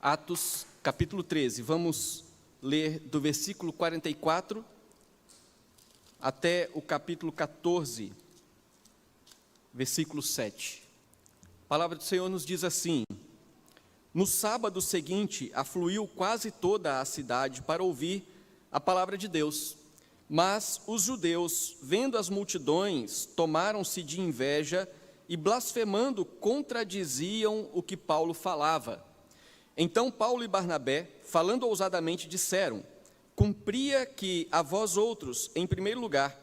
Atos, capítulo 13. Vamos ler do versículo 44 até o capítulo 14, versículo 7. A palavra do Senhor nos diz assim: No sábado seguinte, afluiu quase toda a cidade para ouvir a palavra de Deus. Mas os judeus, vendo as multidões, tomaram-se de inveja e, blasfemando, contradiziam o que Paulo falava. Então Paulo e Barnabé, falando ousadamente, disseram: Cumpria que a vós outros, em primeiro lugar,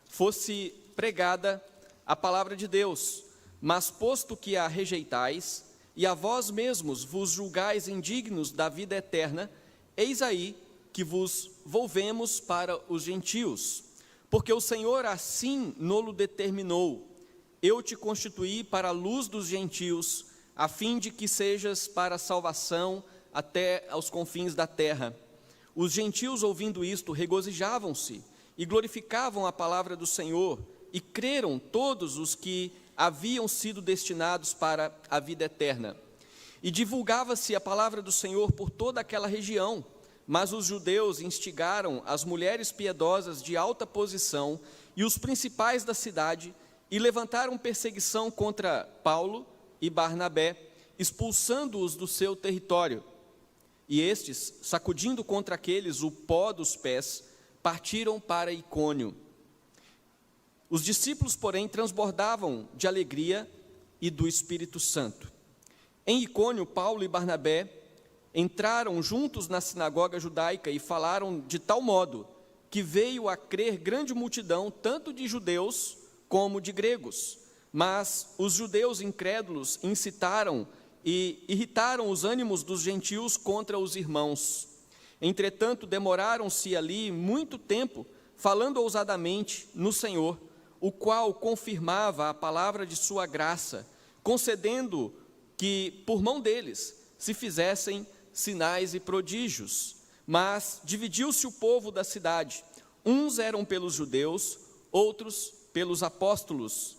fosse pregada a palavra de Deus, mas posto que a rejeitais, e a vós mesmos vos julgais indignos da vida eterna, eis aí que vos volvemos para os gentios. Porque o Senhor assim nolo determinou: Eu te constituí para a luz dos gentios, a fim de que sejas para a salvação até aos confins da terra. Os gentios, ouvindo isto, regozijavam-se e glorificavam a palavra do Senhor, e creram todos os que haviam sido destinados para a vida eterna. E divulgava-se a palavra do Senhor por toda aquela região, mas os judeus instigaram as mulheres piedosas de alta posição e os principais da cidade, e levantaram perseguição contra Paulo e Barnabé, expulsando-os do seu território. E estes, sacudindo contra aqueles o pó dos pés, partiram para Icônio. Os discípulos, porém, transbordavam de alegria e do Espírito Santo. Em Icônio, Paulo e Barnabé entraram juntos na sinagoga judaica e falaram de tal modo que veio a crer grande multidão, tanto de judeus como de gregos. Mas os judeus incrédulos incitaram e irritaram os ânimos dos gentios contra os irmãos. Entretanto, demoraram-se ali muito tempo, falando ousadamente no Senhor, o qual confirmava a palavra de sua graça, concedendo que, por mão deles, se fizessem sinais e prodígios. Mas dividiu-se o povo da cidade. Uns eram pelos judeus, outros pelos apóstolos.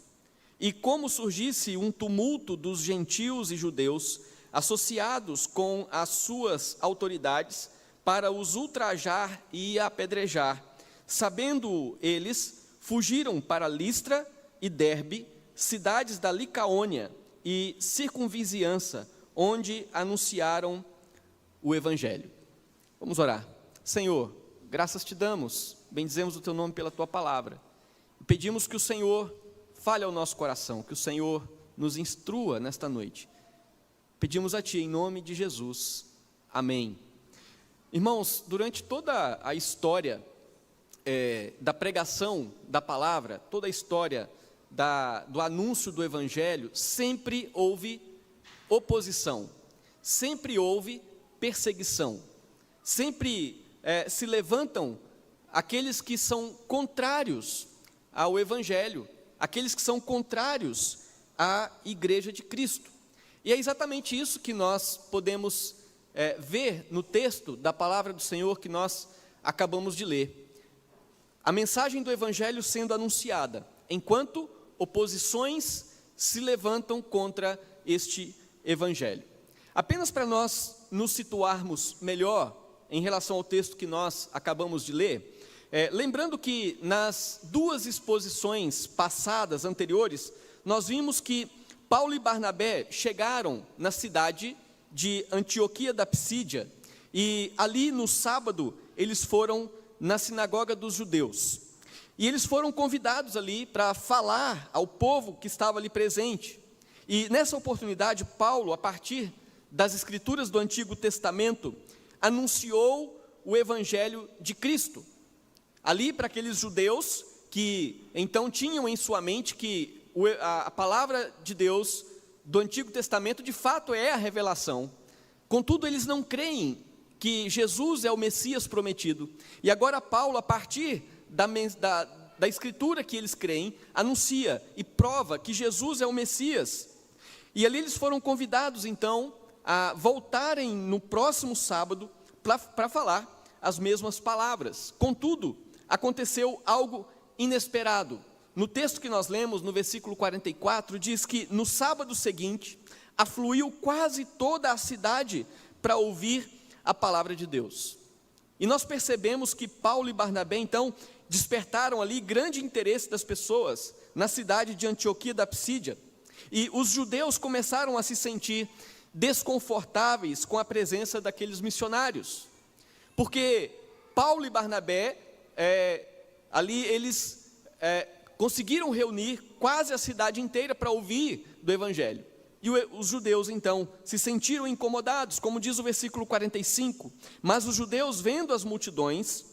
E como surgisse um tumulto dos gentios e judeus, associados com as suas autoridades, para os ultrajar e apedrejar, sabendo eles, fugiram para Listra e Derbe, cidades da Licaônia e circunvizinhança, onde anunciaram o Evangelho. Vamos orar. Senhor, graças te damos, bendizemos o teu nome pela tua palavra. Pedimos que o Senhor fale ao nosso coração, que o Senhor nos instrua nesta noite. Pedimos a ti em nome de Jesus. Amém. Irmãos, durante toda a história da pregação da palavra, toda a história do anúncio do Evangelho, sempre houve oposição, sempre houve perseguição, sempre se levantam aqueles que são contrários ao Evangelho, aqueles que são contrários à Igreja de Cristo. E é exatamente isso que nós podemos ver no texto da palavra do Senhor que nós acabamos de ler. A mensagem do Evangelho sendo anunciada, enquanto oposições se levantam contra este Evangelho. Apenas para nós nos situarmos melhor em relação ao texto que nós acabamos de ler, lembrando que nas duas exposições passadas, anteriores, nós vimos que Paulo e Barnabé chegaram na cidade de Antioquia da Psídia, e ali no sábado eles foram na sinagoga dos judeus, e eles foram convidados ali para falar ao povo que estava ali presente. E nessa oportunidade, Paulo, a partir das escrituras do Antigo Testamento, anunciou o Evangelho de Cristo, ali para aqueles judeus que então tinham em sua mente que a palavra de Deus do Antigo Testamento de fato é a revelação. Contudo, eles não creem que Jesus é o Messias prometido. E agora Paulo, a partir da escritura que eles creem, anuncia e prova que Jesus é o Messias. E ali eles foram convidados então a voltarem no próximo sábado para falar as mesmas palavras. Contudo, aconteceu algo inesperado. No texto que nós lemos, no versículo 44, diz que no sábado seguinte, afluiu quase toda a cidade para ouvir a palavra de Deus. E nós percebemos que Paulo e Barnabé, então, despertaram ali grande interesse das pessoas na cidade de Antioquia da Psídia. E os judeus começaram a se sentir desconfortáveis com a presença daqueles missionários. Porque Paulo e Barnabé, ali eles conseguiram reunir quase a cidade inteira para ouvir do Evangelho. E os judeus, então, se sentiram incomodados, como diz o versículo 45. Mas os judeus, vendo as multidões,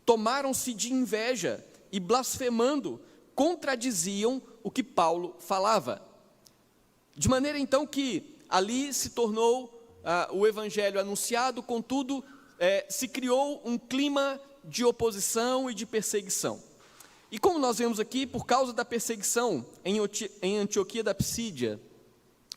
tomaram-se de inveja e, blasfemando, contradiziam o que Paulo falava. De maneira, então, que ali se tornou o Evangelho anunciado, contudo, se criou um clima de oposição e de perseguição. E como nós vemos aqui, por causa da perseguição em Antioquia da Psídia,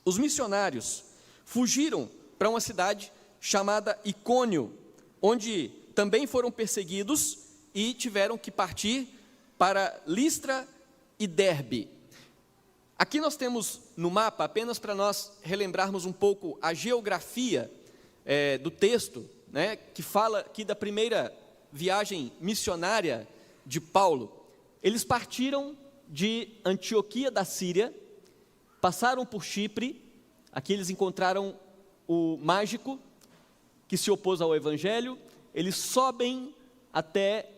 os missionários fugiram para uma cidade chamada Icônio, onde também foram perseguidos e tiveram que partir para Listra e Derbe. Aqui nós temos no mapa, apenas para nós relembrarmos um pouco a geografia do texto, né, que fala aqui da primeira viagem missionária de Paulo. Eles partiram de Antioquia da Síria, passaram por Chipre, aqui eles encontraram o mágico, que se opôs ao Evangelho, eles sobem até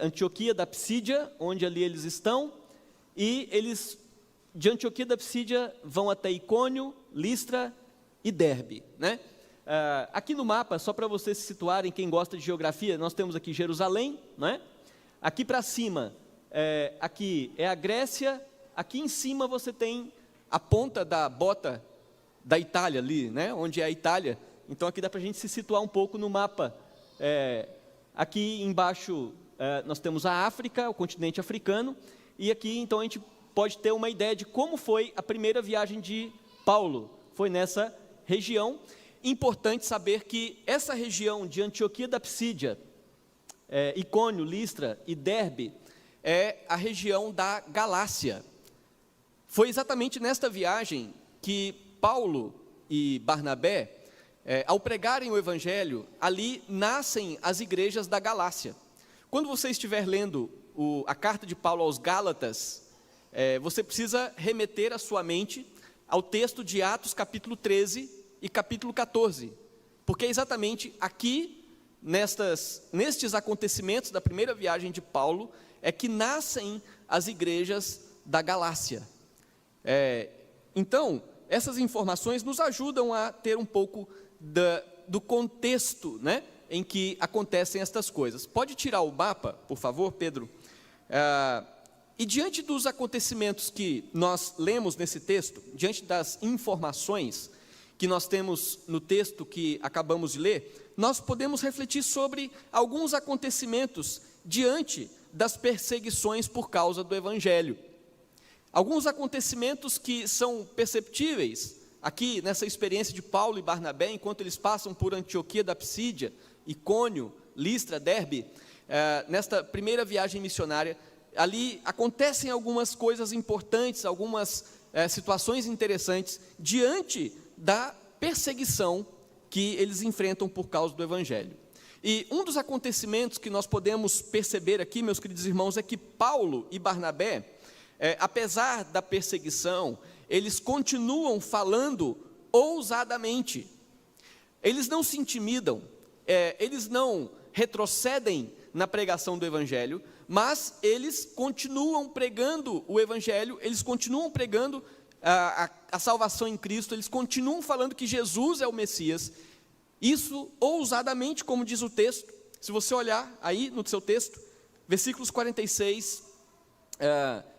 Antioquia da Psídia, onde ali eles estão, e eles, de Antioquia da Psídia, vão até Icônio, Listra e Derbe, né? Aqui no mapa, só para vocês se situarem, quem gosta de geografia, nós temos aqui Jerusalém, né? Aqui para cima, aqui é a Grécia, aqui em cima você tem a ponta da bota da Itália ali, né? Onde é a Itália. Então aqui dá para a gente se situar um pouco no mapa. Aqui embaixo nós temos a África, o continente africano, e aqui então a gente pode ter uma ideia de como foi a primeira viagem de Paulo. Foi nessa região. Importante saber que essa região de Antioquia da Psídia, Icônio, Listra e Derbe, é a região da Galácia. Foi exatamente nesta viagem que Paulo e Barnabé, ao pregarem o Evangelho, ali nascem as igrejas da Galácia. Quando você estiver lendo a carta de Paulo aos Gálatas, você precisa remeter a sua mente ao texto de Atos capítulo 13 e capítulo 14, porque é exatamente aqui, nestes acontecimentos da primeira viagem de Paulo, é que nascem as igrejas da Galácia. Então, essas informações nos ajudam a ter um pouco do contexto, né, em que acontecem estas coisas. Pode tirar o mapa, por favor, Pedro? E diante dos acontecimentos que nós lemos nesse texto, diante das informações que nós temos no texto que acabamos de ler, nós podemos refletir sobre alguns acontecimentos diante das perseguições por causa do Evangelho. Alguns acontecimentos que são perceptíveis aqui nessa experiência de Paulo e Barnabé, enquanto eles passam por Antioquia da Psídia, Icônio, Listra, Derbe, nesta primeira viagem missionária, ali acontecem algumas coisas importantes, algumas situações interessantes diante da perseguição que eles enfrentam por causa do Evangelho. E um dos acontecimentos que nós podemos perceber aqui, meus queridos irmãos, é que Paulo e Barnabé, apesar da perseguição, eles continuam falando ousadamente. Eles não se intimidam, eles não retrocedem na pregação do Evangelho, mas eles continuam pregando o Evangelho, eles continuam pregando a salvação em Cristo, eles continuam falando que Jesus é o Messias, isso ousadamente, como diz o texto. Se você olhar aí no seu texto, versículos 46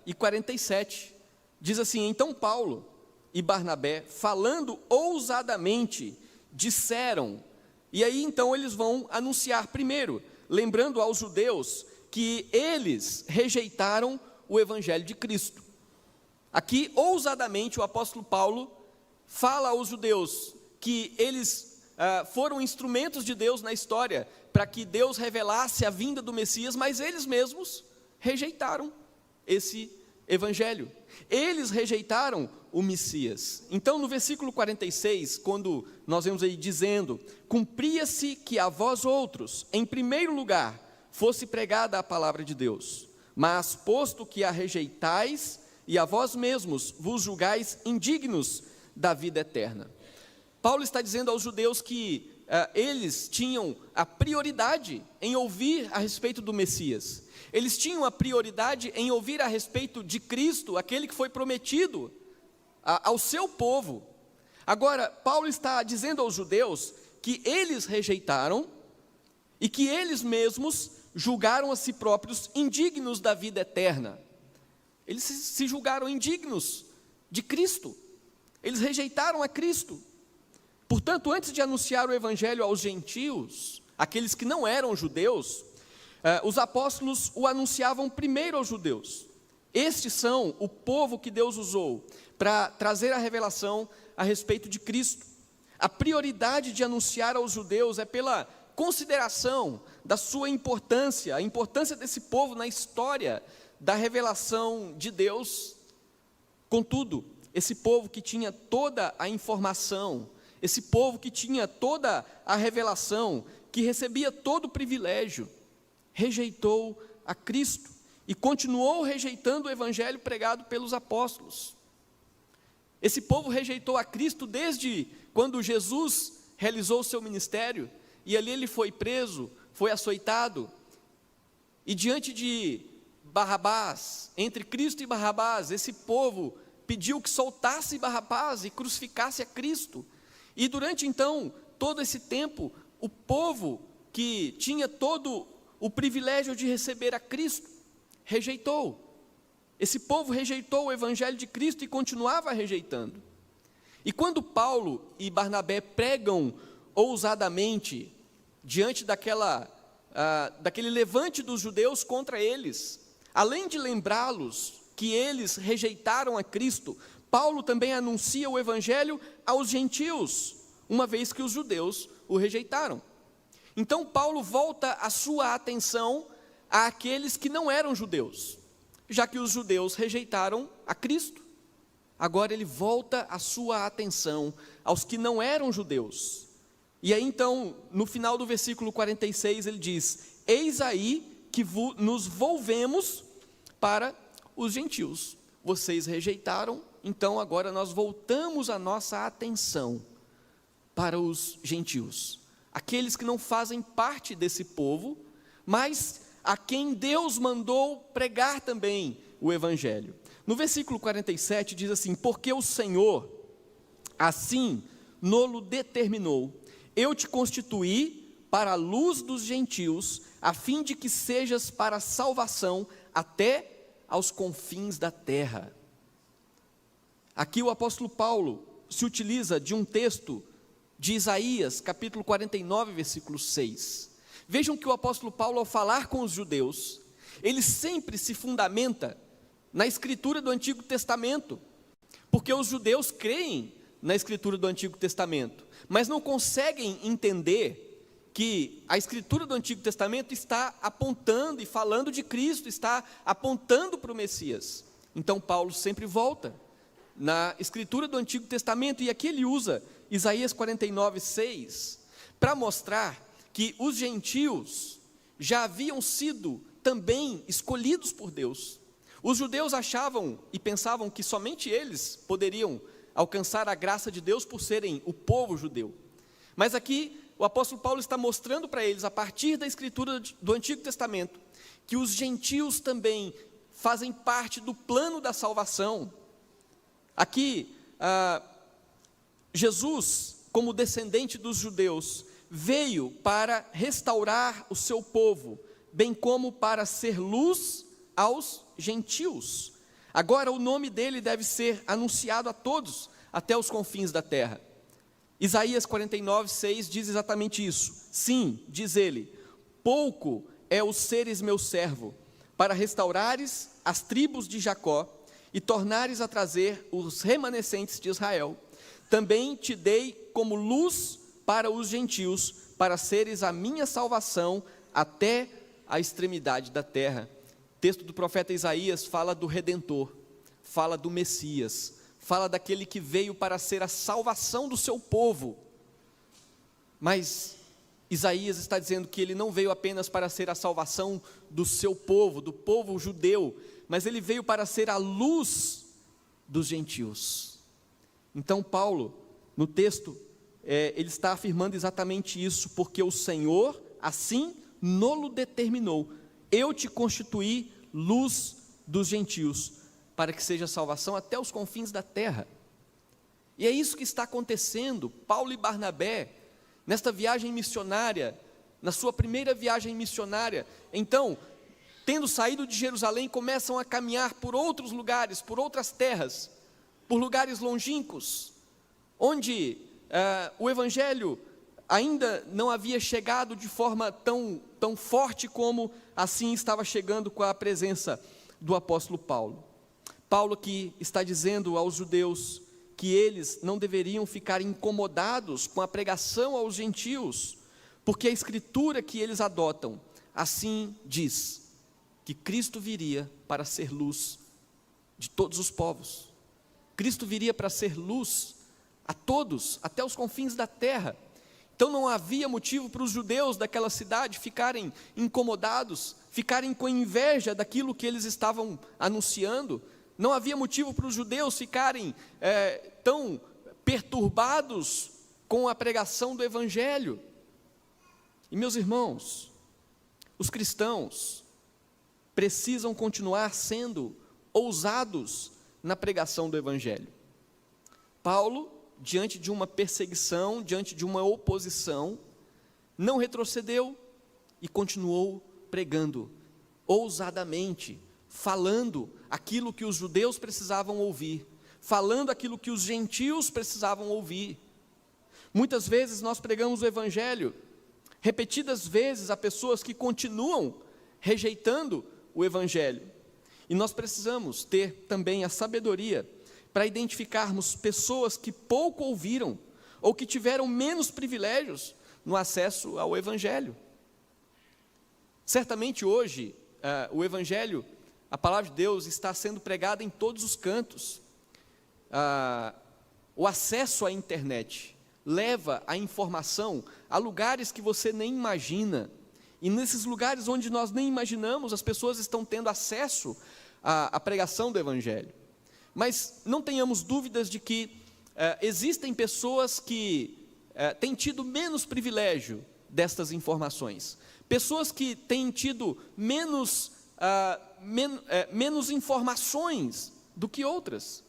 e 47, diz assim: então Paulo e Barnabé, falando ousadamente, disseram, e aí então eles vão anunciar primeiro, lembrando aos judeus que eles rejeitaram o Evangelho de Cristo. Aqui, ousadamente, o apóstolo Paulo fala aos judeus que eles foram instrumentos de Deus na história para que Deus revelasse a vinda do Messias, mas eles mesmos rejeitaram esse Evangelho. Eles rejeitaram o Messias. Então, no versículo 46, quando nós vemos aí dizendo: cumpria-se que a vós outros, em primeiro lugar, fosse pregada a palavra de Deus, mas posto que a rejeitais e a vós mesmos vos julgais indignos da vida eterna. Paulo está dizendo aos judeus que eles tinham a prioridade em ouvir a respeito do Messias. Eles tinham a prioridade em ouvir a respeito de Cristo, aquele que foi prometido ao seu povo. Agora, Paulo está dizendo aos judeus que eles rejeitaram e que eles mesmos julgaram a si próprios indignos da vida eterna. Eles se julgaram indignos de Cristo. Eles rejeitaram a Cristo. Portanto, antes de anunciar o evangelho aos gentios, aqueles que não eram judeus, os apóstolos o anunciavam primeiro aos judeus. Estes são o povo que Deus usou para trazer a revelação a respeito de Cristo. A prioridade de anunciar aos judeus é pela consideração da sua importância, a importância desse povo na história da revelação de Deus. Contudo, esse povo que tinha toda a informação, esse povo que tinha toda a revelação, que recebia todo o privilégio, rejeitou a Cristo e continuou rejeitando o evangelho pregado pelos apóstolos. Esse povo rejeitou a Cristo desde quando Jesus realizou o seu ministério, e ali ele foi preso, foi açoitado, e diante de Barrabás, entre Cristo e Barrabás, esse povo pediu que soltasse Barrabás e crucificasse a Cristo. E durante então, todo esse tempo, o povo que tinha todo o privilégio de receber a Cristo, rejeitou. Esse povo rejeitou o evangelho de Cristo e continuava rejeitando. E quando Paulo e Barnabé pregam ousadamente, diante daquele levante dos judeus contra eles, além de lembrá-los que eles rejeitaram a Cristo, Paulo também anuncia o evangelho aos gentios, uma vez que os judeus o rejeitaram. Então Paulo volta a sua atenção àqueles que não eram judeus, já que os judeus rejeitaram a Cristo. Agora ele volta a sua atenção aos que não eram judeus. E aí então, no final do versículo 46, ele diz: eis aí que nos volvemos para os gentios. Vocês rejeitaram, então agora nós voltamos a nossa atenção para os gentios, aqueles que não fazem parte desse povo, mas a quem Deus mandou pregar também o evangelho. No versículo 47 diz assim: porque o Senhor assim nolo determinou, eu te constituí para a luz dos gentios, a fim de que sejas para a salvação até aos confins da terra. Aqui o apóstolo Paulo se utiliza de um texto de Isaías, capítulo 49, versículo 6. Vejam que o apóstolo Paulo, ao falar com os judeus, ele sempre se fundamenta na escritura do Antigo Testamento, porque os judeus creem na escritura do Antigo Testamento, mas não conseguem entender que a escritura do Antigo Testamento está apontando e falando de Cristo, está apontando para o Messias. Então Paulo sempre volta na escritura do Antigo Testamento, e aqui ele usa Isaías 49, 6, para mostrar que os gentios já haviam sido também escolhidos por Deus. Os judeus achavam e pensavam que somente eles poderiam alcançar a graça de Deus por serem o povo judeu. Mas aqui o apóstolo Paulo está mostrando para eles, a partir da escritura do Antigo Testamento, que os gentios também fazem parte do plano da salvação. Aqui, Jesus, como descendente dos judeus, veio para restaurar o seu povo, bem como para ser luz aos gentios. Agora o nome dele deve ser anunciado a todos, até os confins da terra. Isaías 49, 6 diz exatamente isso. Sim, diz ele: pouco é o seres meu servo, para restaurares as tribos de Jacó, e tornares a trazer os remanescentes de Israel. Também te dei como luz para os gentios, para seres a minha salvação até a extremidade da terra. O texto do profeta Isaías fala do Redentor, fala do Messias, fala daquele que veio para ser a salvação do seu povo. Mas Isaías está dizendo que ele não veio apenas para ser a salvação do seu povo, do povo judeu, mas ele veio para ser a luz dos gentios. Então Paulo, no texto, ele está afirmando exatamente isso, porque o Senhor assim nolo determinou: eu te constituí luz dos gentios, para que seja salvação até os confins da terra. E é isso que está acontecendo. Paulo e Barnabé, nesta viagem missionária, na sua primeira viagem missionária, então, tendo saído de Jerusalém, começam a caminhar por outros lugares, por outras terras, por lugares longínquos, onde o Evangelho ainda não havia chegado de forma tão forte como assim estava chegando com a presença do apóstolo Paulo. Paulo que está dizendo aos judeus que eles não deveriam ficar incomodados com a pregação aos gentios, porque a escritura que eles adotam, assim diz, que Cristo viria para ser luz de todos os povos. Cristo viria para ser luz a todos, até os confins da terra. Então não havia motivo para os judeus daquela cidade ficarem incomodados, ficarem com inveja daquilo que eles estavam anunciando. Não havia motivo para os judeus ficarem tão perturbados com a pregação do Evangelho. E meus irmãos, os cristãos precisam continuar sendo ousados na pregação do Evangelho. Paulo, diante de uma perseguição, diante de uma oposição, não retrocedeu e continuou pregando ousadamente, falando aquilo que os judeus precisavam ouvir, falando aquilo que os gentios precisavam ouvir. Muitas vezes nós pregamos o Evangelho, repetidas vezes a pessoas que continuam rejeitando o Evangelho. E nós precisamos ter também a sabedoria para identificarmos pessoas que pouco ouviram ou que tiveram menos privilégios no acesso ao Evangelho. Certamente hoje, o Evangelho, a palavra de Deus está sendo pregada em todos os cantos. O acesso à internet leva a informação a lugares que você nem imagina. E nesses lugares onde nós nem imaginamos, as pessoas estão tendo acesso à pregação do Evangelho. Mas não tenhamos dúvidas de que existem pessoas que têm tido menos privilégio destas informações. Pessoas que têm tido menos informações do que outras.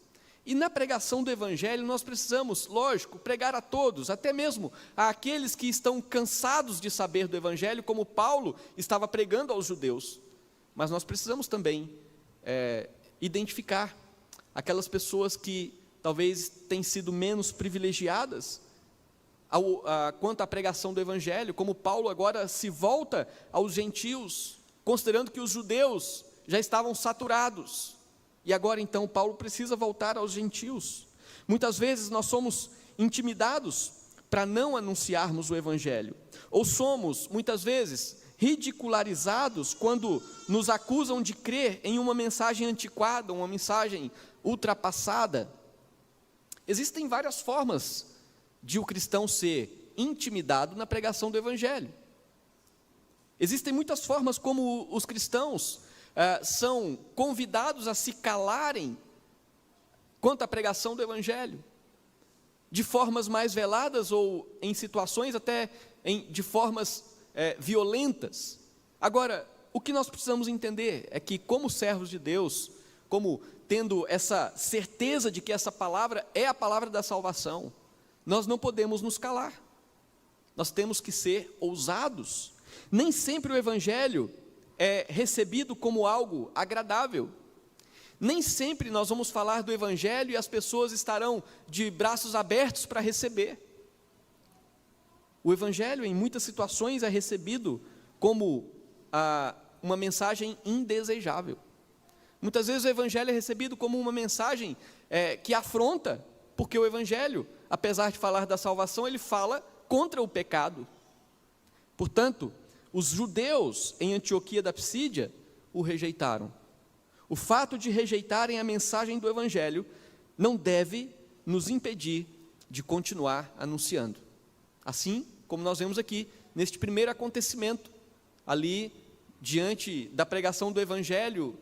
E na pregação do Evangelho nós precisamos, lógico, pregar a todos, até mesmo àqueles que estão cansados de saber do Evangelho, como Paulo estava pregando aos judeus. Mas nós precisamos também identificar aquelas pessoas que talvez tenham sido menos privilegiadas quanto à pregação do Evangelho, como Paulo agora se volta aos gentios, considerando que os judeus já estavam saturados, e agora então Paulo precisa voltar aos gentios. Muitas vezes nós somos intimidados para não anunciarmos o Evangelho, ou somos, muitas vezes, ridicularizados quando nos acusam de crer em uma mensagem antiquada, uma mensagem ultrapassada. Existem várias formas de o cristão ser intimidado na pregação do Evangelho. Existem muitas formas como os cristãos são convidados a se calarem quanto à pregação do Evangelho, de formas mais veladas ou em situações até de formas violentas. Agora, o que nós precisamos entender é que, como servos de Deus, como tendo essa certeza de que essa palavra é a palavra da salvação, nós não podemos nos calar. Nós temos que ser ousados. Nem sempre o Evangelho é recebido como algo agradável. Nem sempre nós vamos falar do Evangelho e as pessoas estarão de braços abertos para receber. O Evangelho, em muitas situações, é recebido como uma mensagem indesejável. Muitas vezes o Evangelho é recebido como uma mensagem que afronta, porque o Evangelho, apesar de falar da salvação, ele fala contra o pecado. Portanto, os judeus em Antioquia da Psídia o rejeitaram. O fato de rejeitarem a mensagem do Evangelho não deve nos impedir de continuar anunciando. Assim como nós vemos aqui, neste primeiro acontecimento, ali diante da pregação do Evangelho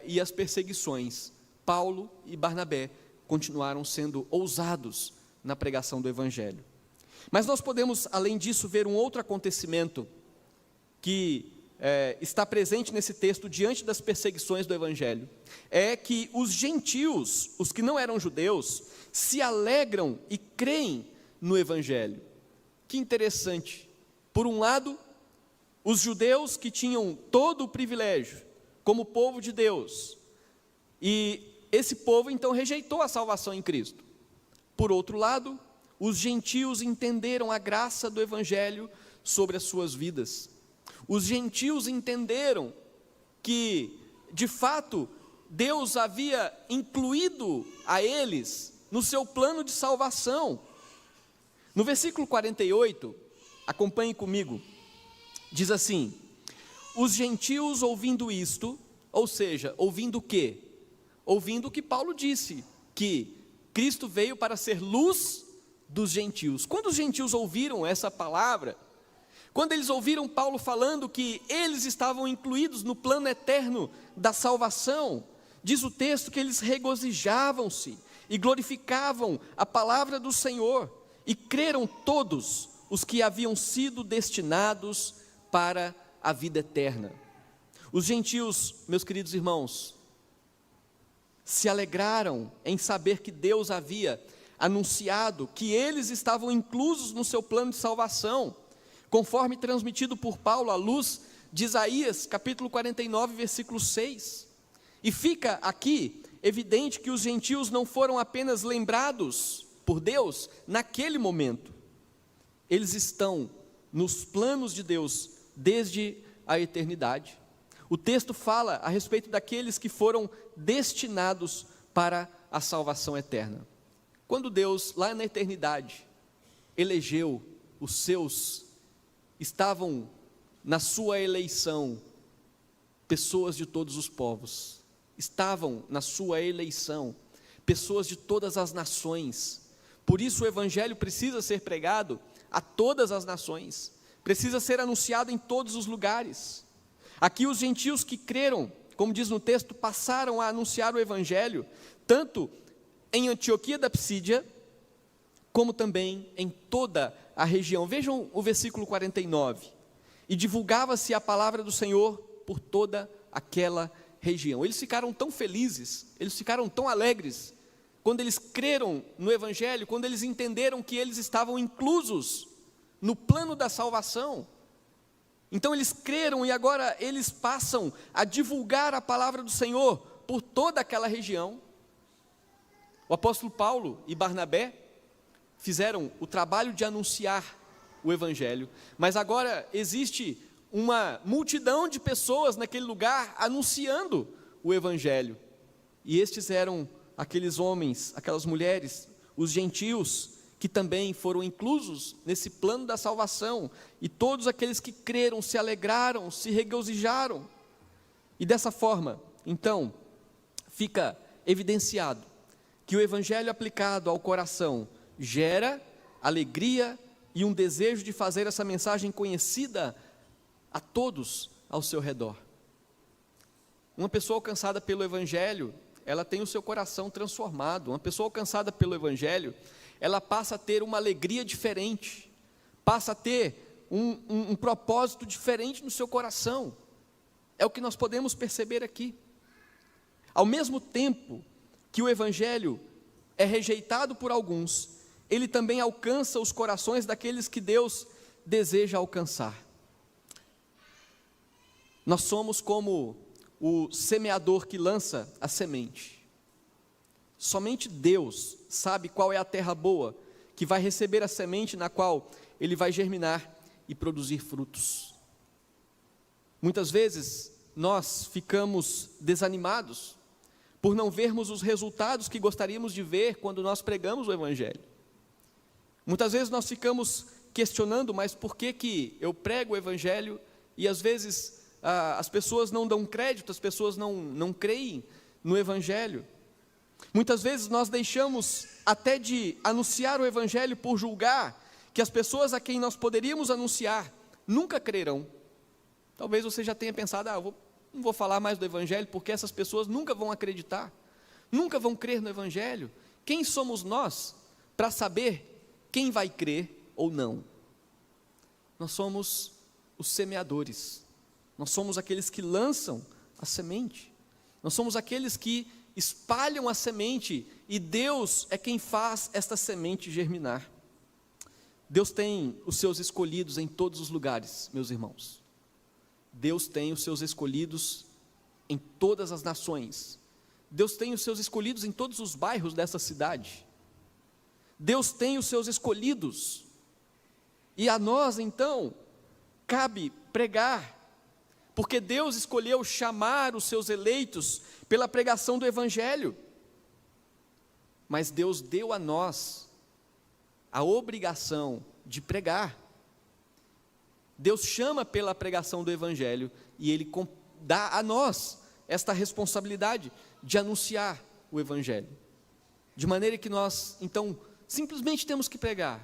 e as perseguições, Paulo e Barnabé continuaram sendo ousados na pregação do Evangelho. Mas nós podemos, além disso, ver um outro acontecimento que está presente nesse texto diante das perseguições do Evangelho. É que os gentios, os que não eram judeus, se alegram e creem no Evangelho. Que interessante. Por um lado, os judeus que tinham todo o privilégio como povo de Deus, e esse povo então rejeitou a salvação em Cristo. Por outro lado, os gentios entenderam a graça do Evangelho sobre as suas vidas. Os gentios entenderam que, de fato, Deus havia incluído a eles no seu plano de salvação. No versículo 48, acompanhe comigo, diz assim: os gentios ouvindo isto, ou seja, ouvindo o quê? Ouvindo o que Paulo disse, que Cristo veio para ser luz dos gentios. Quando os gentios ouviram essa palavra, quando eles ouviram Paulo falando que eles estavam incluídos no plano eterno da salvação, diz o texto que eles regozijavam-se e glorificavam a palavra do Senhor, e creram todos os que haviam sido destinados para a vida eterna. Os gentios, meus queridos irmãos, se alegraram em saber que Deus havia anunciado que eles estavam inclusos no seu plano de salvação, conforme transmitido por Paulo à luz de Isaías, capítulo 49, versículo 6. E fica aqui evidente que os gentios não foram apenas lembrados por Deus naquele momento. Eles estão nos planos de Deus desde a eternidade. O texto fala a respeito daqueles que foram destinados para a salvação eterna. Quando Deus, lá na eternidade, elegeu os seus, estavam na sua eleição pessoas de todos os povos, estavam na sua eleição pessoas de todas as nações. Por isso o Evangelho precisa ser pregado a todas as nações, precisa ser anunciado em todos os lugares. Aqui os gentios que creram, como diz no texto, passaram a anunciar o Evangelho, tanto em Antioquia da Psídia, como também em toda a região. Vejam o versículo 49. E divulgava-se a palavra do Senhor por toda aquela região. Eles ficaram tão felizes, eles ficaram tão alegres, quando eles creram no Evangelho, quando eles entenderam que eles estavam inclusos no plano da salvação. Então eles creram e agora eles passam a divulgar a palavra do Senhor por toda aquela região. O apóstolo Paulo e Barnabé fizeram o trabalho de anunciar o Evangelho, mas agora existe uma multidão de pessoas naquele lugar anunciando o Evangelho, e estes eram aqueles homens, aquelas mulheres, os gentios, que também foram inclusos nesse plano da salvação, e todos aqueles que creram se alegraram, se regozijaram, e dessa forma, então, fica evidenciado que o Evangelho aplicado ao coração gera alegria e um desejo de fazer essa mensagem conhecida a todos ao seu redor. Uma pessoa alcançada pelo Evangelho, ela tem o seu coração transformado. Uma pessoa alcançada pelo Evangelho, ela passa a ter uma alegria diferente, passa a ter um propósito diferente no seu coração. É o que nós podemos perceber aqui. Ao mesmo tempo que o Evangelho é rejeitado por alguns, ele também alcança os corações daqueles que Deus deseja alcançar. Nós somos como o semeador que lança a semente. Somente Deus sabe qual é a terra boa, que vai receber a semente na qual ele vai germinar e produzir frutos. Muitas vezes nós ficamos desanimados por não vermos os resultados que gostaríamos de ver quando nós pregamos o Evangelho. Muitas vezes nós ficamos questionando, mas por que eu prego o Evangelho e às vezes as pessoas não dão crédito, as pessoas não creem no Evangelho? Muitas vezes nós deixamos até de anunciar o Evangelho por julgar que as pessoas a quem nós poderíamos anunciar nunca crerão. Talvez você já tenha pensado, não vou falar mais do Evangelho porque essas pessoas nunca vão acreditar, nunca vão crer no Evangelho. Quem somos nós para saber quem vai crer ou não? Nós somos os semeadores, nós somos aqueles que lançam a semente, nós somos aqueles que espalham a semente e Deus é quem faz esta semente germinar. Deus tem os seus escolhidos em todos os lugares, meus irmãos. Deus tem os seus escolhidos em todas as nações. Deus tem os seus escolhidos em todos os bairros dessa cidade. Deus tem os seus escolhidos. E a nós, então, cabe pregar, porque Deus escolheu chamar os seus eleitos pela pregação do Evangelho. Mas Deus deu a nós a obrigação de pregar. Deus chama pela pregação do Evangelho e Ele dá a nós esta responsabilidade de anunciar o Evangelho. De maneira que nós, então, simplesmente temos que pregar,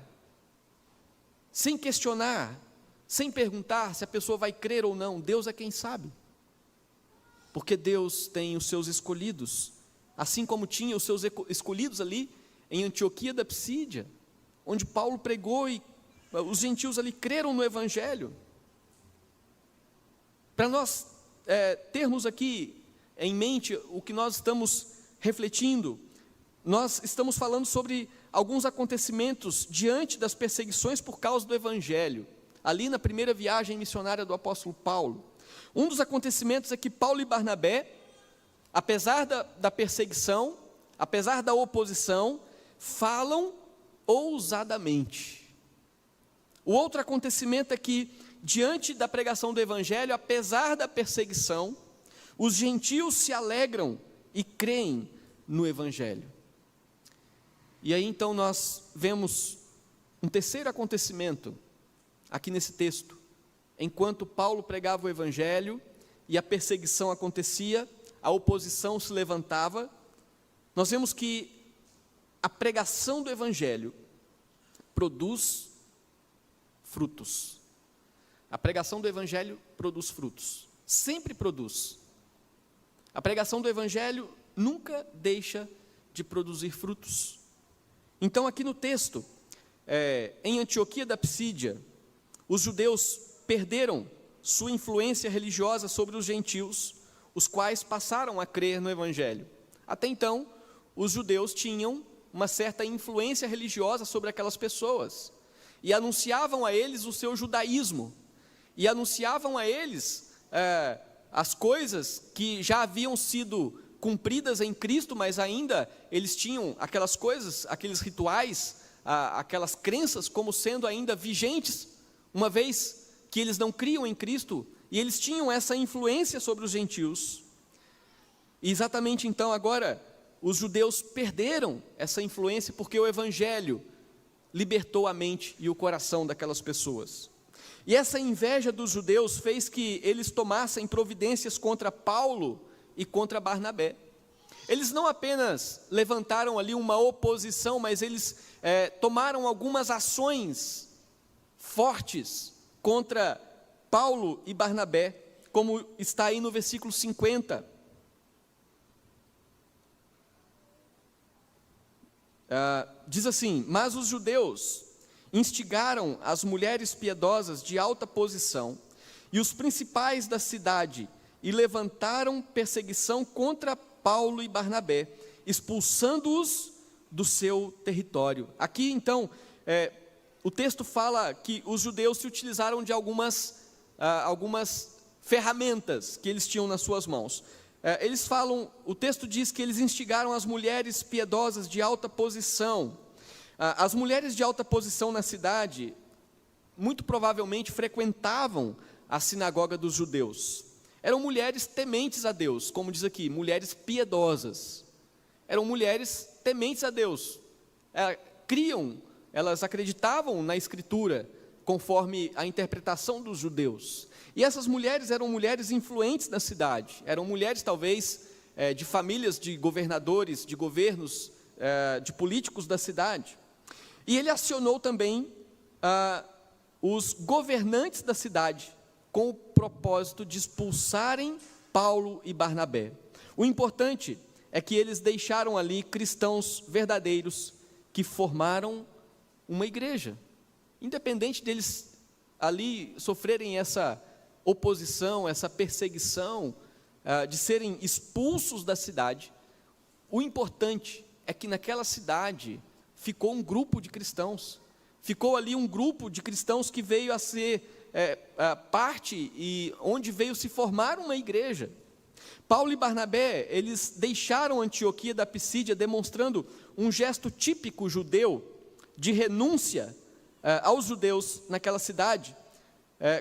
sem questionar, sem perguntar se a pessoa vai crer ou não. Deus é quem sabe, porque Deus tem os seus escolhidos, assim como tinha os seus escolhidos ali em Antioquia da Psídia, onde Paulo pregou e os gentios ali creram no Evangelho. Para nós termos aqui em mente o que nós estamos refletindo, nós estamos falando sobre alguns acontecimentos diante das perseguições por causa do Evangelho, ali na primeira viagem missionária do apóstolo Paulo. Um dos acontecimentos é que Paulo e Barnabé, apesar da perseguição, apesar da oposição, falam ousadamente. O outro acontecimento é que, diante da pregação do Evangelho, apesar da perseguição, os gentios se alegram e creem no Evangelho. E aí então nós vemos um terceiro acontecimento aqui nesse texto. Enquanto Paulo pregava o Evangelho e a perseguição acontecia, a oposição se levantava, nós vemos que a pregação do Evangelho produz frutos. A pregação do Evangelho produz frutos, sempre produz. A pregação do Evangelho nunca deixa de produzir frutos. Então aqui no texto, em Antioquia da Psídia, os judeus perderam sua influência religiosa sobre os gentios, os quais passaram a crer no Evangelho. Até então, os judeus tinham uma certa influência religiosa sobre aquelas pessoas, e anunciavam a eles o seu judaísmo, e anunciavam a eles as coisas que já haviam sido cumpridas em Cristo, mas ainda eles tinham aquelas coisas, aqueles rituais, aquelas crenças como sendo ainda vigentes, uma vez que eles não criam em Cristo, e eles tinham essa influência sobre os gentios. E exatamente então agora, os judeus perderam essa influência, porque o Evangelho libertou a mente e o coração daquelas pessoas. E essa inveja dos judeus fez que eles tomassem providências contra Paulo e contra Barnabé. Eles não apenas levantaram ali uma oposição, mas eles tomaram algumas ações fortes contra Paulo e Barnabé, como está aí no versículo 50. Diz assim: mas os judeus instigaram as mulheres piedosas de alta posição e os principais da cidade, e levantaram perseguição contra Paulo e Barnabé, expulsando-os do seu território. Aqui então, o texto fala que os judeus se utilizaram de algumas ferramentas que eles tinham nas suas mãos. Eles falam, o texto diz que eles instigaram as mulheres piedosas de alta posição. As mulheres de alta posição na cidade, muito provavelmente frequentavam a sinagoga dos judeus. Eram mulheres tementes a Deus, como diz aqui, mulheres piedosas. Eram mulheres tementes a Deus. Elas acreditavam na Escritura, conforme a interpretação dos judeus. E essas mulheres eram mulheres influentes na cidade, eram mulheres talvez de famílias de governadores, de governos, de políticos da cidade. E ele acionou também os governantes da cidade, com o propósito de expulsarem Paulo e Barnabé. O importante é que eles deixaram ali cristãos verdadeiros que formaram uma igreja. Independente deles ali sofrerem essa oposição, essa perseguição, de serem expulsos da cidade, o importante é que naquela cidade ficou um grupo de cristãos, ficou ali um grupo de cristãos que veio a ser parte e onde veio se formar uma igreja. Paulo e Barnabé, eles deixaram Antioquia da Pisídia demonstrando um gesto típico judeu de renúncia aos judeus naquela cidade,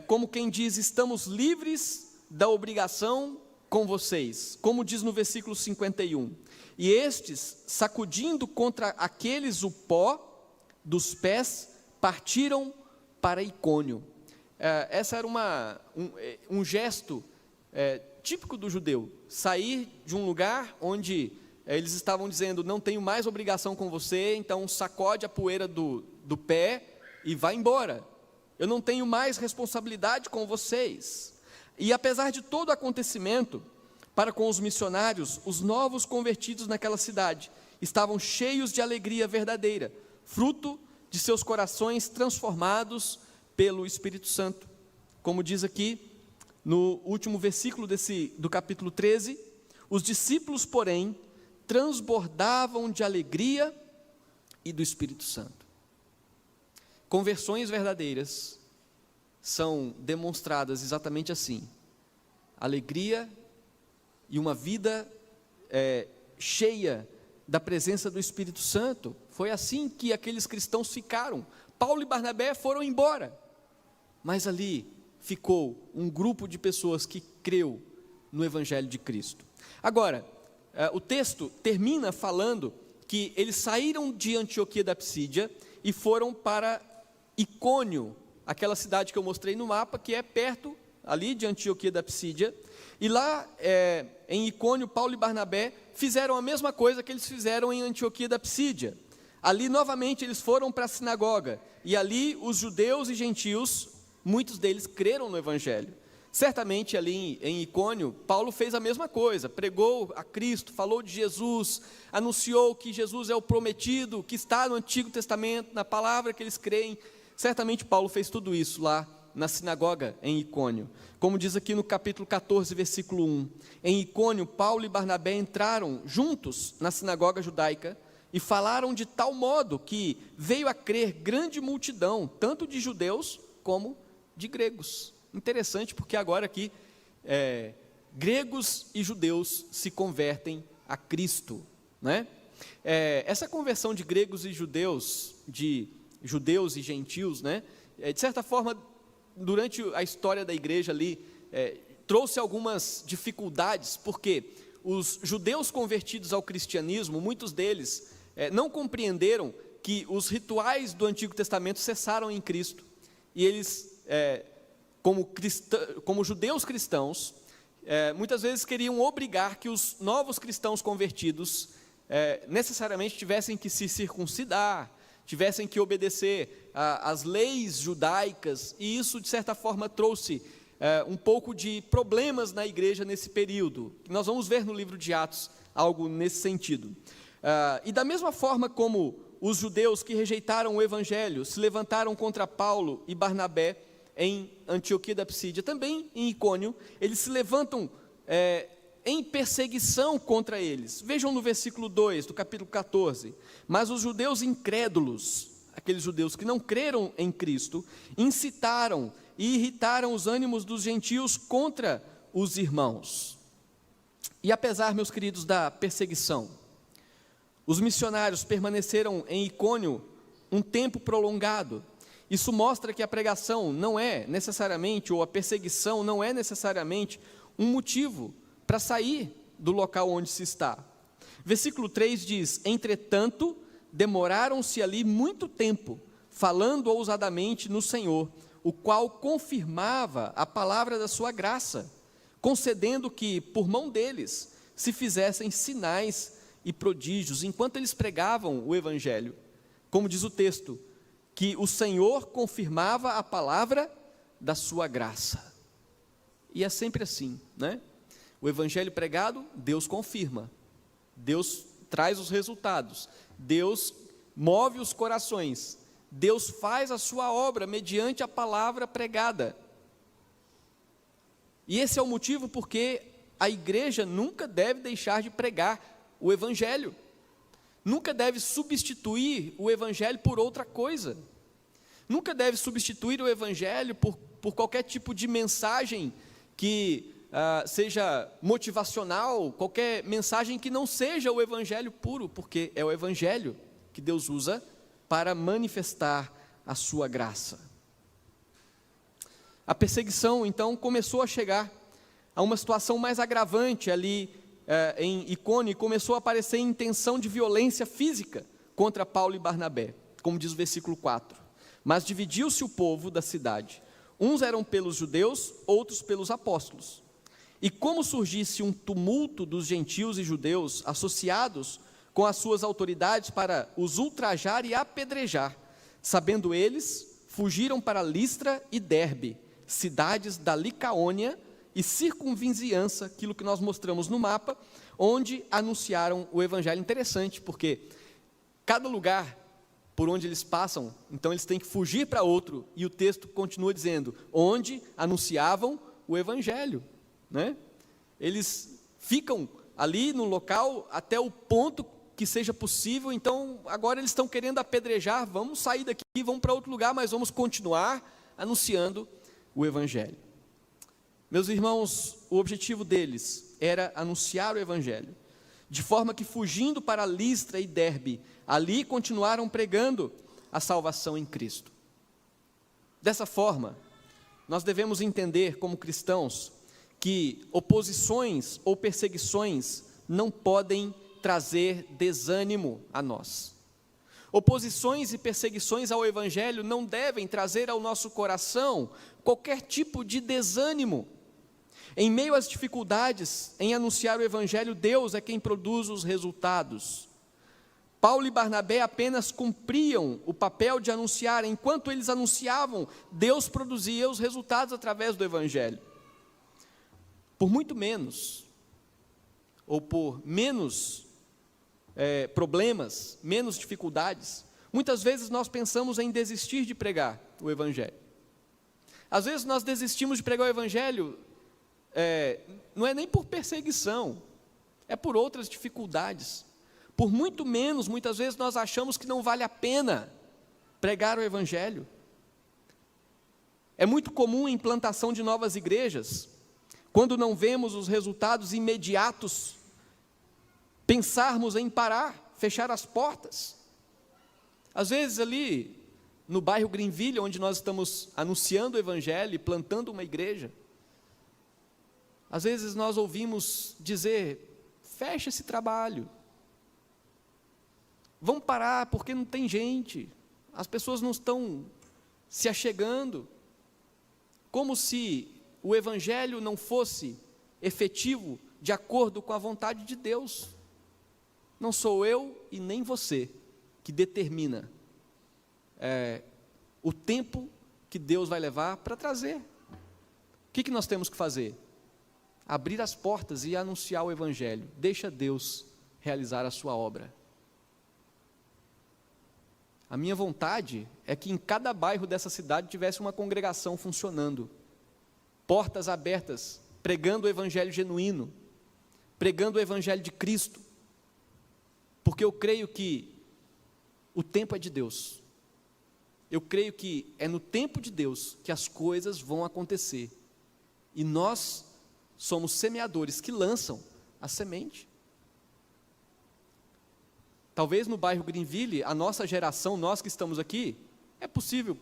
como quem diz, estamos livres da obrigação com vocês, como diz no versículo 51. E estes, sacudindo contra aqueles o pó dos pés, partiram para Icônio. Essa era um gesto típico do judeu, sair de um lugar onde eles estavam dizendo, não tenho mais obrigação com você, então sacode a poeira do pé e vai embora. Eu não tenho mais responsabilidade com vocês. E apesar de todo o acontecimento, para com os missionários, os novos convertidos naquela cidade estavam cheios de alegria verdadeira, fruto de seus corações transformados pelo Espírito Santo. Como diz aqui, no último versículo do capítulo 13, os discípulos, porém, transbordavam de alegria e do Espírito Santo. Conversões verdadeiras são demonstradas exatamente assim: alegria e uma vida cheia da presença do Espírito Santo. Foi assim que aqueles cristãos ficaram. Paulo e Barnabé foram embora, mas ali ficou um grupo de pessoas que creu no Evangelho de Cristo. Agora, o texto termina falando que eles saíram de Antioquia da Pisídia e foram para Icônio, aquela cidade que eu mostrei no mapa, que é perto ali de Antioquia da Pisídia. E lá em Icônio, Paulo e Barnabé fizeram a mesma coisa que eles fizeram em Antioquia da Pisídia. Ali novamente eles foram para a sinagoga, e ali os judeus e gentios, muitos deles creram no Evangelho. Certamente ali em Icônio, Paulo fez a mesma coisa, pregou a Cristo, falou de Jesus, anunciou que Jesus é o prometido, que está no Antigo Testamento, na palavra que eles creem. Certamente Paulo fez tudo isso lá na sinagoga em Icônio. Como diz aqui no capítulo 14, versículo 1. Em Icônio, Paulo e Barnabé entraram juntos na sinagoga judaica e falaram de tal modo que veio a crer grande multidão, tanto de judeus como de gregos. Interessante, porque agora aqui gregos e judeus se convertem a Cristo, né? Essa conversão de gregos e judeus, de judeus e gentios, né? De certa forma, durante a história da igreja ali, trouxe algumas dificuldades, porque os judeus convertidos ao cristianismo, muitos deles não compreenderam que os rituais do Antigo Testamento cessaram em Cristo, e eles, como judeus cristãos, muitas vezes queriam obrigar que os novos cristãos convertidos necessariamente tivessem que se circuncidar, tivessem que obedecer às leis judaicas, e isso de certa forma trouxe um pouco de problemas na igreja nesse período. Nós vamos ver no livro de Atos algo nesse sentido. E da mesma forma como os judeus que rejeitaram o Evangelho se levantaram contra Paulo e Barnabé em Antioquia da Pisídia, também em Icônio, eles se levantam em perseguição contra eles. Vejam no versículo 2 do capítulo 14. Mas os judeus incrédulos, aqueles judeus que não creram em Cristo, incitaram e irritaram os ânimos dos gentios contra os irmãos. E apesar, meus queridos, da perseguição, os missionários permaneceram em Icônio um tempo prolongado. Isso mostra que a pregação não é necessariamente, ou a perseguição não é necessariamente um motivo para sair do local onde se está. Versículo 3 diz: entretanto, demoraram-se ali muito tempo, falando ousadamente no Senhor, o qual confirmava a palavra da sua graça, concedendo que, por mão deles, se fizessem sinais e prodígios enquanto eles pregavam o evangelho. Como diz o texto, que o Senhor confirmava a palavra da sua graça. E é sempre assim, né? O evangelho pregado, Deus confirma, Deus traz os resultados, Deus move os corações, Deus faz a sua obra mediante a palavra pregada. E esse é o motivo porque a igreja nunca deve deixar de pregar o evangelho, nunca deve substituir o evangelho por outra coisa, nunca deve substituir o evangelho por qualquer tipo de mensagem que seja motivacional, qualquer mensagem que não seja o evangelho puro, porque é o evangelho que Deus usa para manifestar a sua graça. A perseguição, então, começou a chegar a uma situação mais agravante ali em Icônio, e começou a aparecer intenção de violência física contra Paulo e Barnabé, como diz o versículo 4. Mas dividiu-se o povo da cidade, uns eram pelos judeus, outros pelos apóstolos. E como surgisse um tumulto dos gentios e judeus associados com as suas autoridades para os ultrajar e apedrejar, sabendo eles, fugiram para Listra e Derbe, cidades da Licaônia e circunvizinhança, aquilo que nós mostramos no mapa, onde anunciaram o evangelho. Interessante, porque cada lugar por onde eles passam, então eles têm que fugir para outro, e o texto continua dizendo, onde anunciavam o evangelho, né? Eles ficam ali no local até o ponto que seja possível. Então agora eles estão querendo apedrejar, vamos sair daqui, vamos para outro lugar, mas vamos continuar anunciando o evangelho. Meus irmãos, o objetivo deles era anunciar o evangelho, de forma que fugindo para Listra e Derbe, ali continuaram pregando a salvação em Cristo. Dessa forma, nós devemos entender como cristãos que oposições ou perseguições não podem trazer desânimo a nós. Oposições e perseguições ao evangelho não devem trazer ao nosso coração qualquer tipo de desânimo. Em meio às dificuldades em anunciar o evangelho, Deus é quem produz os resultados. Paulo e Barnabé apenas cumpriam o papel de anunciar. Enquanto eles anunciavam, Deus produzia os resultados através do evangelho. Por muito menos, ou por menos problemas, menos dificuldades, muitas vezes nós pensamos em desistir de pregar o evangelho. Às vezes nós desistimos de pregar o evangelho, não é nem por perseguição, é por outras dificuldades. Por muito menos, muitas vezes nós achamos que não vale a pena pregar o evangelho. É muito comum em plantação de novas igrejas, quando não vemos os resultados imediatos, pensarmos em parar, fechar as portas. Às vezes ali no bairro Greenville, onde nós estamos anunciando o evangelho e plantando uma igreja, às vezes nós ouvimos dizer, fecha esse trabalho, vamos parar porque não tem gente, as pessoas não estão se achegando, como se o evangelho não fosse efetivo de acordo com a vontade de Deus. Não sou eu e nem você que determina o tempo que Deus vai levar para trazer. O que nós temos que fazer? Abrir as portas e anunciar o evangelho. Deixa Deus realizar a sua obra. A minha vontade é que em cada bairro dessa cidade tivesse uma congregação funcionando, portas abertas, pregando o evangelho genuíno, pregando o evangelho de Cristo, porque eu creio que o tempo é de Deus. Eu creio que é no tempo de Deus que as coisas vão acontecer, e nós somos semeadores que lançam a semente. Talvez no bairro Greenville, a nossa geração, nós que estamos aqui, é possível,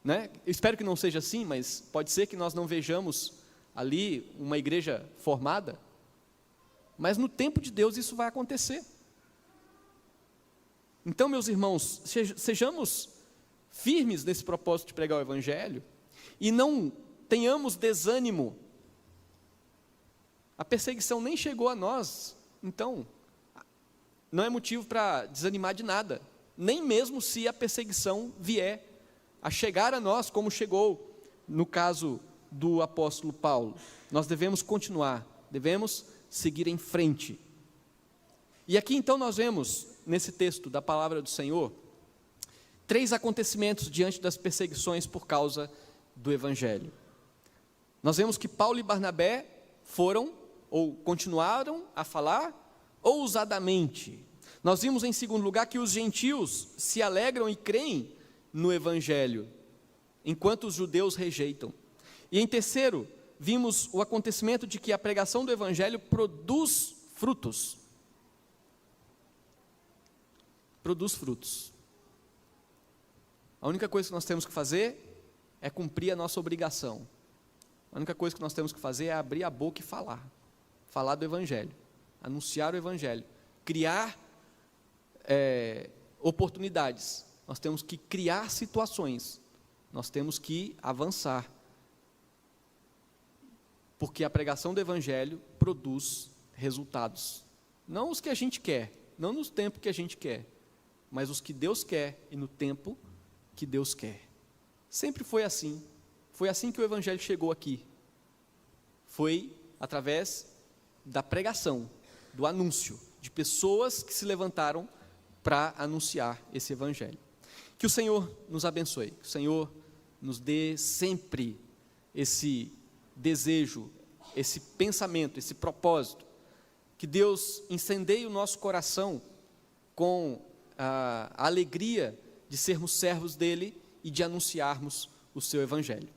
né? Eu espero que não seja assim, mas pode ser que nós não vejamos ali uma igreja formada, mas no tempo de Deus isso vai acontecer. Então, meus irmãos, sejamos firmes nesse propósito de pregar o evangelho, e não tenhamos desânimo A perseguição nem chegou a nós, então não é motivo para desanimar de nada, nem mesmo se a perseguição vier a chegar a nós, como chegou no caso do apóstolo Paulo. Nós devemos continuar, devemos seguir em frente. E aqui então nós vemos, nesse texto da palavra do Senhor, 3 acontecimentos diante das perseguições por causa do Evangelho. Nós vemos que Paulo e Barnabé foram, ou continuaram a falar, ousadamente. Nós vimos em segundo lugar que os gentios se alegram e creem no Evangelho, enquanto os judeus rejeitam. E em terceiro, vimos o acontecimento de que a pregação do Evangelho produz frutos. Produz frutos. A única coisa que nós temos que fazer é cumprir a nossa obrigação. A única coisa que nós temos que fazer é abrir a boca e falar. Falar do Evangelho, anunciar o Evangelho, criar oportunidades. Nós temos que criar situações, nós temos que avançar, porque a pregação do Evangelho produz resultados, não os que a gente quer, não no tempo que a gente quer, mas os que Deus quer e no tempo que Deus quer. Sempre foi assim que o Evangelho chegou aqui, foi através da pregação, do anúncio, de pessoas que se levantaram para anunciar esse Evangelho. Que o Senhor nos abençoe, que o Senhor nos dê sempre esse desejo, esse pensamento, esse propósito, que Deus incendeie o nosso coração com a alegria de sermos servos dele e de anunciarmos o seu Evangelho.